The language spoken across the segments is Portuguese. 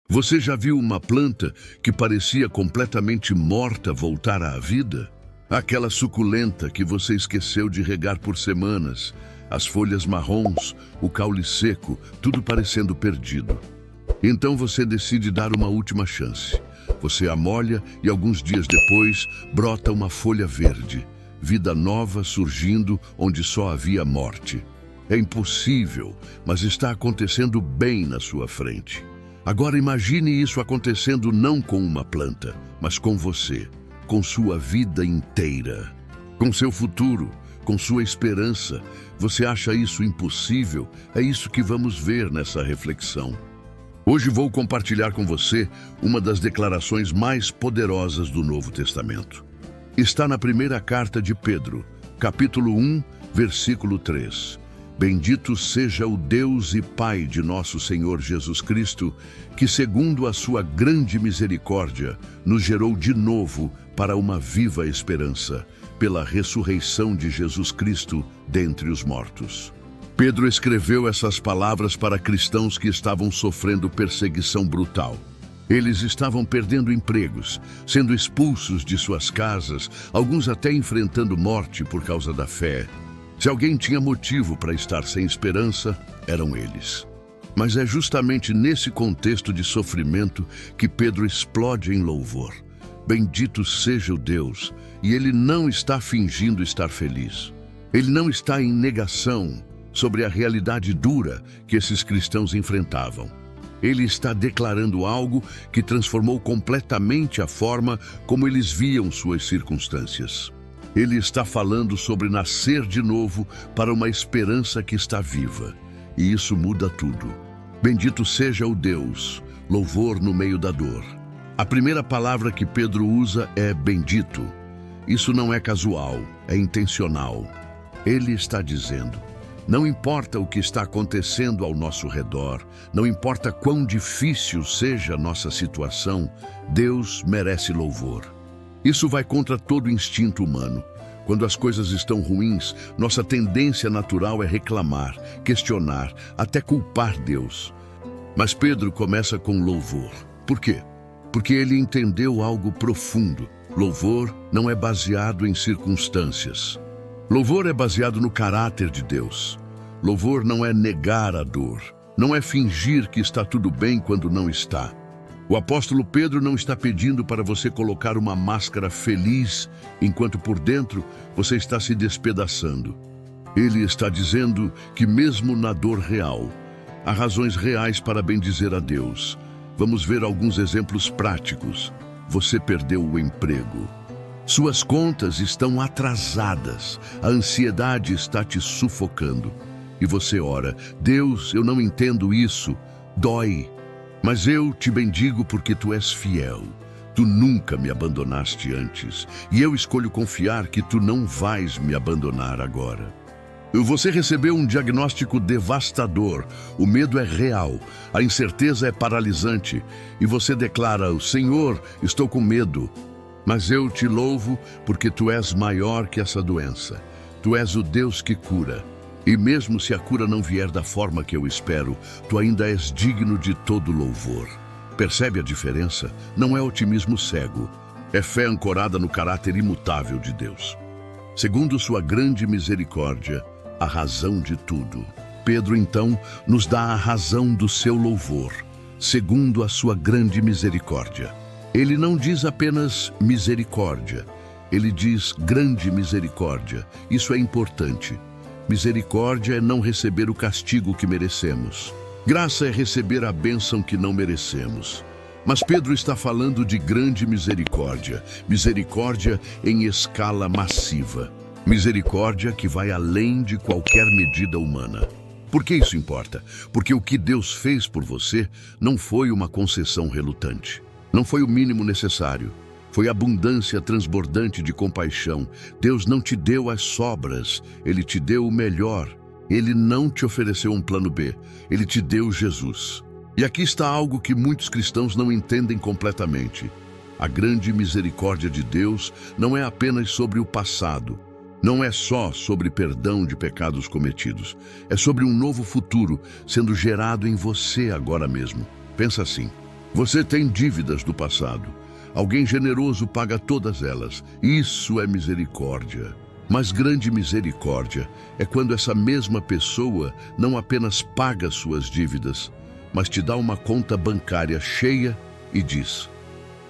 Você já viu uma planta que parecia completamente morta voltar à vida? Aquela suculenta que você esqueceu de regar por semanas, as folhas marrons, o caule seco, tudo parecendo perdido. Então você decide dar uma última chance. Você a molha e alguns dias depois brota uma folha verde, vida nova surgindo onde só havia morte. É impossível, mas está acontecendo bem na sua frente. Agora imagine isso acontecendo não com uma planta, mas com você, com sua vida inteira, com seu futuro, com sua esperança. Você acha isso impossível? É isso que vamos ver nessa reflexão. Hoje vou compartilhar com você uma das declarações mais poderosas do Novo Testamento. Está na primeira carta de Pedro, capítulo 1, versículo 3. Bendito seja o Deus e Pai de nosso Senhor Jesus Cristo, que segundo a sua grande misericórdia, nos gerou de novo para uma viva esperança, pela ressurreição de Jesus Cristo dentre os mortos. Pedro escreveu essas palavras para cristãos que estavam sofrendo perseguição brutal. Eles estavam perdendo empregos, sendo expulsos de suas casas, alguns até enfrentando morte por causa da fé. Se alguém tinha motivo para estar sem esperança, eram eles. Mas é justamente nesse contexto de sofrimento que Pedro explode em louvor. Bendito seja o Deus, e ele não está fingindo estar feliz. Ele não está em negação sobre a realidade dura que esses cristãos enfrentavam. Ele está declarando algo que transformou completamente a forma como eles viam suas circunstâncias. Ele está falando sobre nascer de novo para uma esperança que está viva. E isso muda tudo. Bendito seja o Deus, louvor no meio da dor. A primeira palavra que Pedro usa é bendito. Isso não é casual, é intencional. Ele está dizendo: não importa o que está acontecendo ao nosso redor, não importa quão difícil seja a nossa situação, Deus merece louvor. Isso vai contra todo instinto humano. Quando as coisas estão ruins, nossa tendência natural é reclamar, questionar, até culpar Deus. Mas Pedro começa com louvor. Por quê? Porque ele entendeu algo profundo. Louvor não é baseado em circunstâncias. Louvor é baseado no caráter de Deus. Louvor não é negar a dor. Não é fingir que está tudo bem quando não está. O apóstolo Pedro não está pedindo para você colocar uma máscara feliz, enquanto por dentro você está se despedaçando. Ele está dizendo que mesmo na dor real, há razões reais para bendizer a Deus. Vamos ver alguns exemplos práticos. Você perdeu o emprego. Suas contas estão atrasadas. A ansiedade está te sufocando. E você ora: Deus, eu não entendo isso. Dói. Mas eu te bendigo porque tu és fiel. Tu nunca me abandonaste antes, e eu escolho confiar que tu não vais me abandonar agora. Você recebeu um diagnóstico devastador, o medo é real, a incerteza é paralisante, e você declara: Senhor, estou com medo. Mas eu te louvo porque tu és maior que essa doença. Tu és o Deus que cura. E mesmo se a cura não vier da forma que eu espero, tu ainda és digno de todo louvor. Percebe a diferença? Não é otimismo cego. É fé ancorada no caráter imutável de Deus. Segundo sua grande misericórdia, a razão de tudo. Pedro, então, nos dá a razão do seu louvor, segundo a sua grande misericórdia. Ele não diz apenas misericórdia, ele diz grande misericórdia. Isso é importante. Misericórdia é não receber o castigo que merecemos. Graça é receber a bênção que não merecemos. Mas Pedro está falando de grande misericórdia, misericórdia em escala massiva. Misericórdia que vai além de qualquer medida humana. Por que isso importa? Porque o que Deus fez por você não foi uma concessão relutante. Não foi o mínimo necessário. Foi abundância transbordante de compaixão. Deus não te deu as sobras, Ele te deu o melhor. Ele não te ofereceu um plano B, Ele te deu Jesus. E aqui está algo que muitos cristãos não entendem completamente. A grande misericórdia de Deus não é apenas sobre o passado. Não é só sobre perdão de pecados cometidos. É sobre um novo futuro sendo gerado em você agora mesmo. Pensa assim. Você tem dívidas do passado. Alguém generoso paga todas elas. Isso é misericórdia. Mas grande misericórdia é quando essa mesma pessoa não apenas paga suas dívidas, mas te dá uma conta bancária cheia e diz: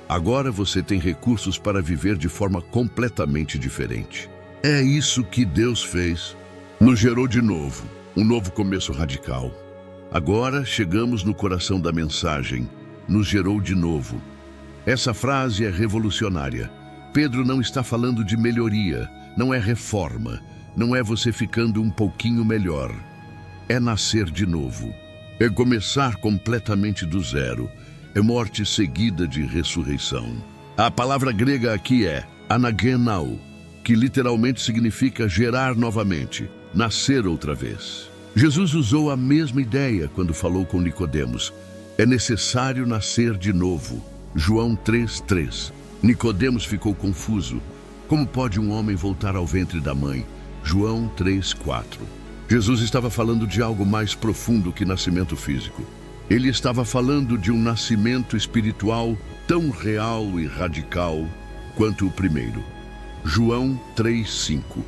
agora você tem recursos para viver de forma completamente diferente. É isso que Deus fez. Nos gerou de novo, um novo começo radical. Agora chegamos no coração da mensagem. Nos gerou de novo. Essa frase é revolucionária. Pedro não está falando de melhoria, não é reforma, não é você ficando um pouquinho melhor. É nascer de novo. É começar completamente do zero. É morte seguida de ressurreição. A palavra grega aqui é anagenao, que literalmente significa gerar novamente, nascer outra vez. Jesus usou a mesma ideia quando falou com Nicodemos. É necessário nascer de novo. João 3:3. Nicodemos ficou confuso. Como pode um homem voltar ao ventre da mãe? João 3:4. Jesus estava falando de algo mais profundo que nascimento físico. Ele estava falando de um nascimento espiritual tão real e radical quanto o primeiro. João 3:5.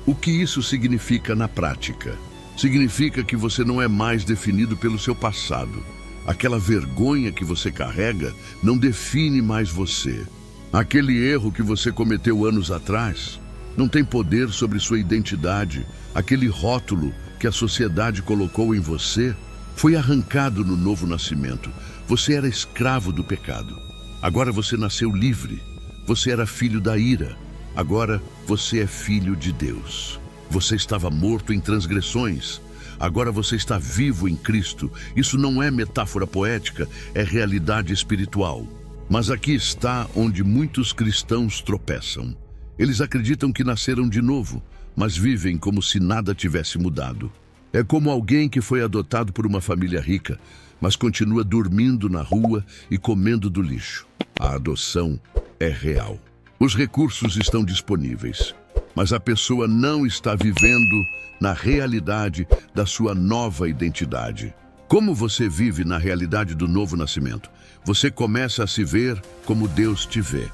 O que isso significa na prática? Significa que você não é mais definido pelo seu passado. Aquela vergonha que você carrega não define mais você. Aquele erro que você cometeu anos atrás não tem poder sobre sua identidade. Aquele rótulo que a sociedade colocou em você foi arrancado no novo nascimento. Você era escravo do pecado. Agora você nasceu livre. Você era filho da ira. Agora você é filho de Deus. Você estava morto em transgressões. Agora você está vivo em Cristo. Isso não é metáfora poética, é realidade espiritual. Mas aqui está onde muitos cristãos tropeçam. Eles acreditam que nasceram de novo, mas vivem como se nada tivesse mudado. É como alguém que foi adotado por uma família rica, mas continua dormindo na rua e comendo do lixo. A adoção é real. Os recursos estão disponíveis, mas a pessoa não está vivendo na realidade da sua nova identidade. Como você vive na realidade do novo nascimento? Você começa a se ver como Deus te vê.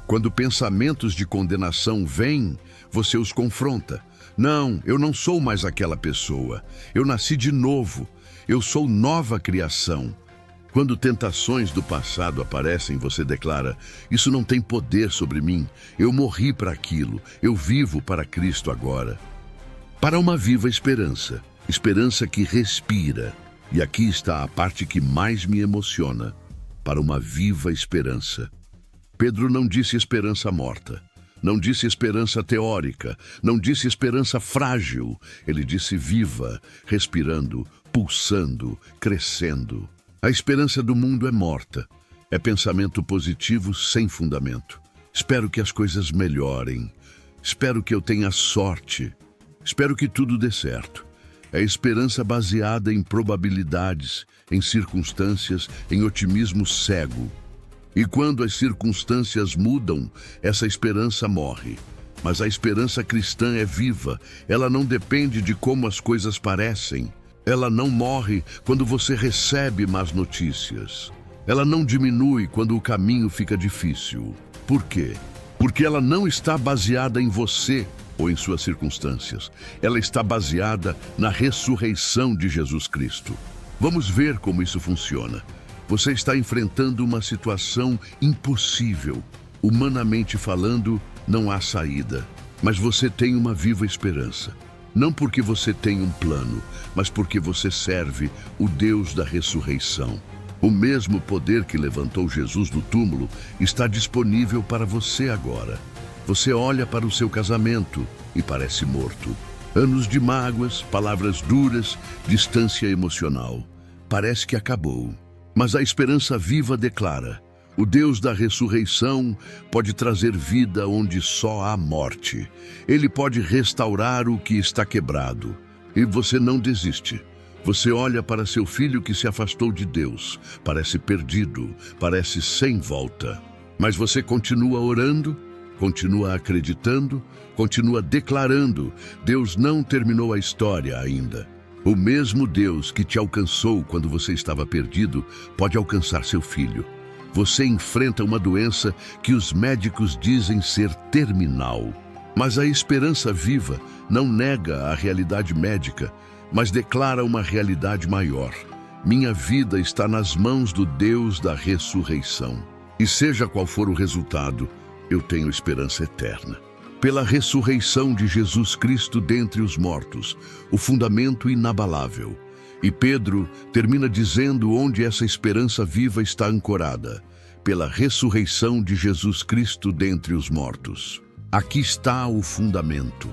Quando pensamentos de condenação vêm, você os confronta. Não, eu não sou mais aquela pessoa. Eu nasci de novo. Eu sou nova criação. Quando tentações do passado aparecem, você declara: isso não tem poder sobre mim. Eu morri para aquilo. Eu vivo para Cristo agora. Para uma viva esperança. Esperança que respira. E aqui está a parte que mais me emociona. Para uma viva esperança. Pedro não disse esperança morta. Não disse esperança teórica. Não disse esperança frágil. Ele disse viva, respirando, pulsando, crescendo. A esperança do mundo é morta. É pensamento positivo sem fundamento. Espero que as coisas melhorem. Espero que eu tenha sorte. Espero que tudo dê certo. É esperança baseada em probabilidades, em circunstâncias, em otimismo cego. E quando as circunstâncias mudam, essa esperança morre. Mas a esperança cristã é viva. Ela não depende de como as coisas parecem. Ela não morre quando você recebe más notícias. Ela não diminui quando o caminho fica difícil. Por quê? Porque ela não está baseada em você ou em suas circunstâncias. Ela está baseada na ressurreição de Jesus Cristo. Vamos ver como isso funciona. Você está enfrentando uma situação impossível. Humanamente falando, não há saída. Mas você tem uma viva esperança. Não porque você tem um plano, mas porque você serve o Deus da ressurreição. O mesmo poder que levantou Jesus do túmulo está disponível para você agora. Você olha para o seu casamento e parece morto. Anos de mágoas, palavras duras, distância emocional. Parece que acabou. Mas a esperança viva declara: o Deus da ressurreição pode trazer vida onde só há morte. Ele pode restaurar o que está quebrado. E você não desiste. Você olha para seu filho que se afastou de Deus. Parece perdido, parece sem volta. Mas você continua orando, continua acreditando, continua declarando: Deus não terminou a história ainda. O mesmo Deus que te alcançou quando você estava perdido pode alcançar seu filho. Você enfrenta uma doença que os médicos dizem ser terminal. Mas a esperança viva não nega a realidade médica, mas declara uma realidade maior. Minha vida está nas mãos do Deus da ressurreição. E seja qual for o resultado, eu tenho esperança eterna. Pela ressurreição de Jesus Cristo dentre os mortos, o fundamento inabalável. E Pedro termina dizendo onde essa esperança viva está ancorada. Pela ressurreição de Jesus Cristo dentre os mortos. Aqui está o fundamento.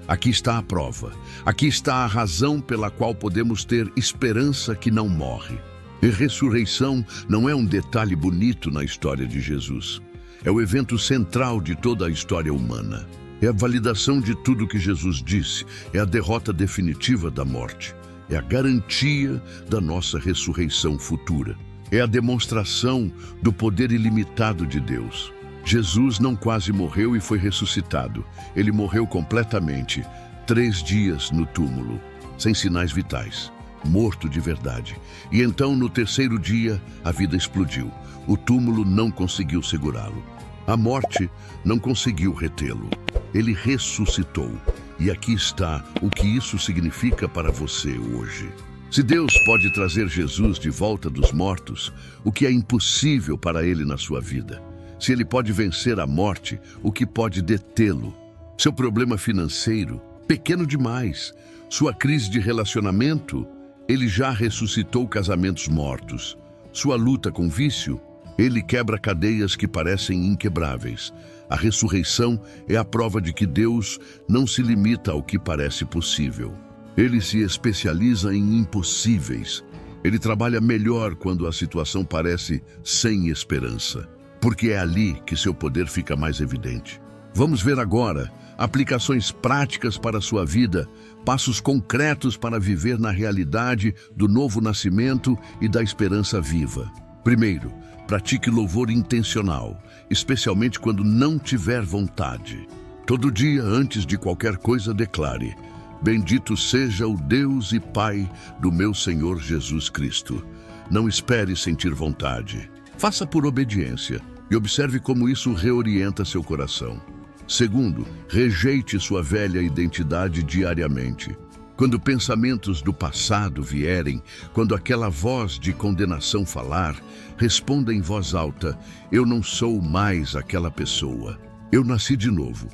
Aqui está a prova. Aqui está a razão pela qual podemos ter esperança que não morre. E ressurreição não é um detalhe bonito na história de Jesus. É o evento central de toda a história humana. É a validação de tudo que Jesus disse. É a derrota definitiva da morte. É a garantia da nossa ressurreição futura. É a demonstração do poder ilimitado de Deus. Jesus não quase morreu e foi ressuscitado. Ele morreu completamente, 3 dias no túmulo, sem sinais vitais, morto de verdade. E então, no 3º dia, a vida explodiu. O túmulo não conseguiu segurá-lo. A morte não conseguiu retê-lo. Ele ressuscitou. E aqui está o que isso significa para você hoje. Se Deus pode trazer Jesus de volta dos mortos, o que é impossível para ele na sua vida? Se ele pode vencer a morte, o que pode detê-lo? Seu problema financeiro, pequeno demais. Sua crise de relacionamento, ele já ressuscitou casamentos mortos. Sua luta com vício, ele quebra cadeias que parecem inquebráveis. A ressurreição é a prova de que Deus não se limita ao que parece possível. Ele se especializa em impossíveis. Ele trabalha melhor quando a situação parece sem esperança. Porque é ali que seu poder fica mais evidente. Vamos ver agora aplicações práticas para a sua vida, passos concretos para viver na realidade do novo nascimento e da esperança viva. Primeiro, pratique louvor intencional, especialmente quando não tiver vontade. Todo dia, antes de qualquer coisa, declare: Bendito seja o Deus e Pai do meu Senhor Jesus Cristo. Não espere sentir vontade. Faça por obediência e observe como isso reorienta seu coração. Segundo, rejeite sua velha identidade diariamente. Quando pensamentos do passado vierem, quando aquela voz de condenação falar, responda em voz alta: Eu não sou mais aquela pessoa. Eu nasci de novo.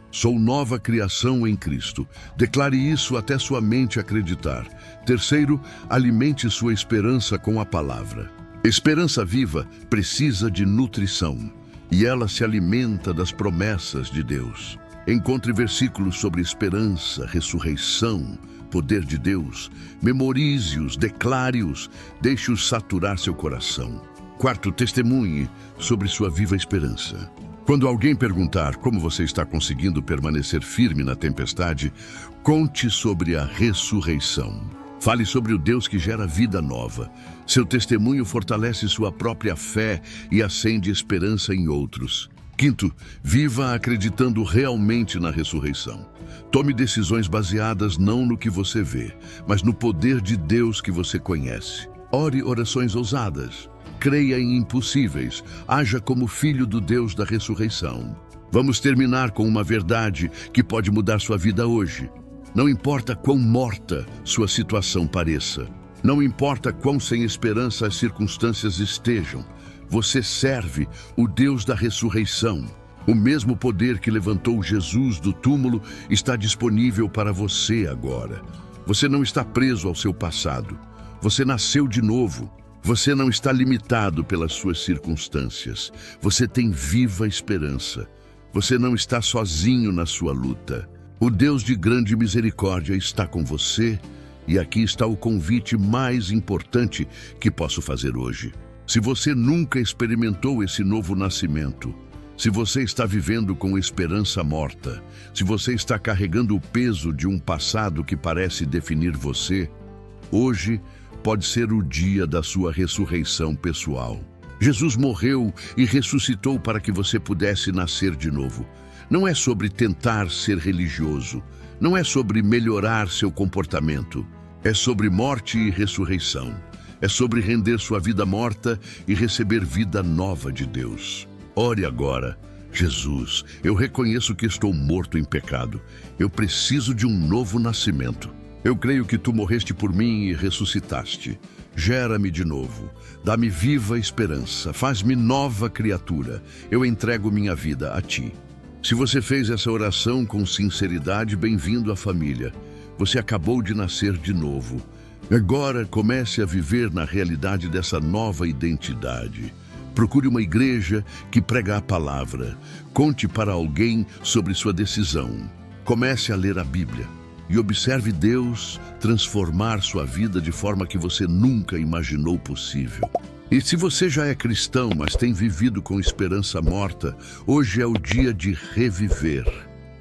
Sou nova criação em Cristo. Declare isso até sua mente acreditar. Terceiro, alimente sua esperança com a palavra. Esperança viva precisa de nutrição e ela se alimenta das promessas de Deus. Encontre versículos sobre esperança, ressurreição, poder de Deus. Memorize-os, declare-os, deixe-os saturar seu coração. Quarto, testemunhe sobre sua viva esperança. Quando alguém perguntar como você está conseguindo permanecer firme na tempestade, conte sobre a ressurreição. Fale sobre o Deus que gera vida nova. Seu testemunho fortalece sua própria fé e acende esperança em outros. Quinto, viva acreditando realmente na ressurreição. Tome decisões baseadas não no que você vê, mas no poder de Deus que você conhece. Ore orações ousadas. Creia em impossíveis. Haja como filho do Deus da ressurreição. Vamos terminar com uma verdade que pode mudar sua vida hoje. Não importa quão morta sua situação pareça. Não importa quão sem esperança as circunstâncias estejam. Você serve o Deus da ressurreição. O mesmo poder que levantou Jesus do túmulo está disponível para você agora. Você não está preso ao seu passado. Você nasceu de novo. Você não está limitado pelas suas circunstâncias. Você tem viva esperança. Você não está sozinho na sua luta. O Deus de grande misericórdia está com você e aqui está o convite mais importante que posso fazer hoje. Se você nunca experimentou esse novo nascimento, se você está vivendo com esperança morta, se você está carregando o peso de um passado que parece definir você, hoje pode ser o dia da sua ressurreição pessoal. Jesus morreu e ressuscitou para que você pudesse nascer de novo. Não é sobre tentar ser religioso, não é sobre melhorar seu comportamento. É sobre morte e ressurreição. É sobre render sua vida morta e receber vida nova de Deus. Ore agora. Jesus, eu reconheço que estou morto em pecado. Eu preciso de um novo nascimento. Eu creio que tu morreste por mim e ressuscitaste. Gera-me de novo. Dá-me viva esperança. Faz-me nova criatura. Eu entrego minha vida a ti. Se você fez essa oração com sinceridade, bem-vindo à família. Você acabou de nascer de novo. Agora comece a viver na realidade dessa nova identidade. Procure uma igreja que prega a palavra. Conte para alguém sobre sua decisão. Comece a ler a Bíblia e observe Deus transformar sua vida de forma que você nunca imaginou possível. E se você já é cristão, mas tem vivido com esperança morta, hoje é o dia de reviver.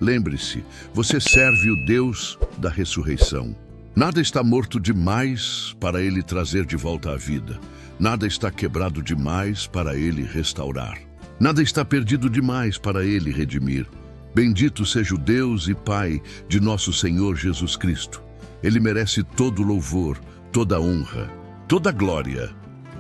Lembre-se, você serve o Deus da ressurreição. Nada está morto demais para Ele trazer de volta à vida. Nada está quebrado demais para Ele restaurar. Nada está perdido demais para Ele redimir. Bendito seja o Deus e Pai de nosso Senhor Jesus Cristo. Ele merece todo louvor, toda honra, toda glória,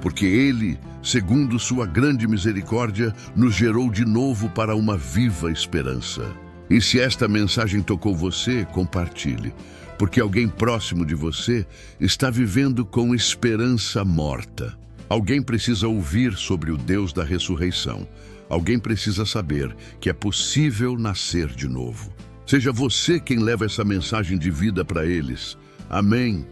porque Ele, segundo sua grande misericórdia, nos gerou de novo para uma viva esperança. E se esta mensagem tocou você, compartilhe, porque alguém próximo de você está vivendo com esperança morta. Alguém precisa ouvir sobre o Deus da ressurreição. Alguém precisa saber que é possível nascer de novo. Seja você quem leva essa mensagem de vida para eles. Amém.